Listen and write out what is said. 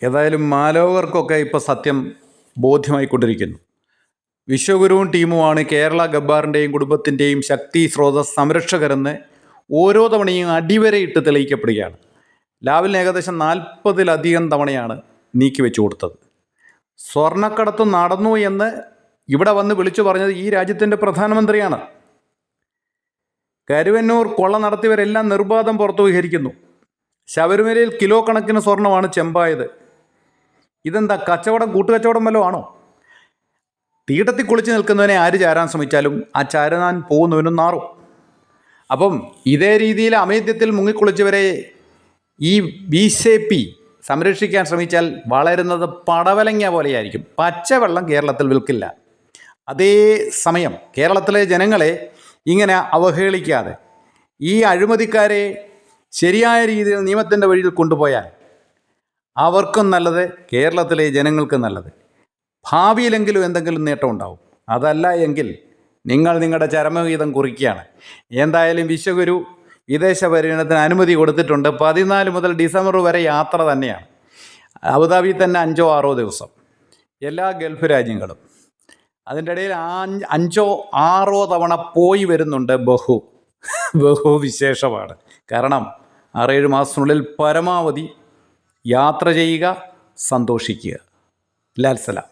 ഏതായാലും മാലോകർക്കൊക്കെ ഇപ്പോൾ സത്യം ബോധ്യമായിക്കൊണ്ടിരിക്കുന്നു. വിശ്വഗുരുവും ടീമുമാണ് കേരള ഗബ്ബാറിൻ്റെയും കുടുംബത്തിൻ്റെയും ശക്തി സ്രോതസ് സംരക്ഷകരെന്ന് ഓരോ തവണയും അടിവരയിട്ട് തെളിയിക്കപ്പെടുകയാണ്. ലാവലിന് ഏകദേശം 40-ലധികം തവണയാണ് നീക്കി വെച്ചു കൊടുത്തത്. സ്വർണ്ണക്കടത്ത് നടന്നു എന്ന് ഇവിടെ വന്ന് വിളിച്ചു പറഞ്ഞത് ഈ രാജ്യത്തിൻ്റെ പ്രധാനമന്ത്രിയാണ്. കരുവന്നൂർ കൊള്ള നടത്തിയവരെല്ലാം നിർബാധം പുറത്തു വിഹരിക്കുന്നു. ശബരിമലയിൽ കിലോ കണക്കിന് സ്വർണ്ണമാണ് ചെമ്പായത്. ഇതെന്താ കച്ചവടം, കൂട്ടുകച്ചവടം വല്ലതും ആണോ? തീട്ടത്തിൽ കുളിച്ച് നിൽക്കുന്നവനെ ആര് ചാരാൻ ശ്രമിച്ചാലും ആ ചാരാൻ പോകുന്നവനും നാറും. അപ്പം ഇതേ രീതിയിൽ അമേദ്യത്തിൽ മുങ്ങിക്കുളിച്ചവരെ ഈ BJP സംരക്ഷിക്കാൻ ശ്രമിച്ചാൽ വളരുന്നത് പടവലങ്ങ പോലെയായിരിക്കും. പച്ചവെള്ളം കേരളത്തിൽ വിൽക്കില്ല. അതേ സമയം കേരളത്തിലെ ജനങ്ങളെ ഇങ്ങനെ അവഹേളിക്കാതെ ഈ അഴിമതിക്കാരെ ശരിയായ രീതിയിൽ നിയമത്തിൻ്റെ വഴിയിൽ കൊണ്ടുപോയാൽ അവർക്കും നല്ലത്, കേരളത്തിലെ ജനങ്ങൾക്കും നല്ലത്. ഭാവിയിലെങ്കിലും എന്തെങ്കിലും നേട്ടം ഉണ്ടാവും. അതല്ല എങ്കിൽ നിങ്ങൾ നിങ്ങളുടെ ചരമഗീതം കുറിക്കുകയാണ്. എന്തായാലും വിശ്വഗുരു വിദേശ പര്യടനത്തിന് അനുമതി കൊടുത്തിട്ടുണ്ട്. 14 മുതൽ ഡിസംബർ വരെ യാത്ര തന്നെയാണ്. അബുദാബിയിൽ തന്നെ 5-6 ദിവസം, എല്ലാ ഗൾഫ് രാജ്യങ്ങളും. അതിൻ്റെ ഇടയിൽ 5-6 തവണ പോയി വരുന്നുണ്ട്. ബഹു വിശേഷമാണ്. കാരണം 6-7 മാസത്തിനുള്ളിൽ പരമാവധി യാത്ര ചെയ്യുക, സന്തോഷിക്കുക. ലാൽ സലാം.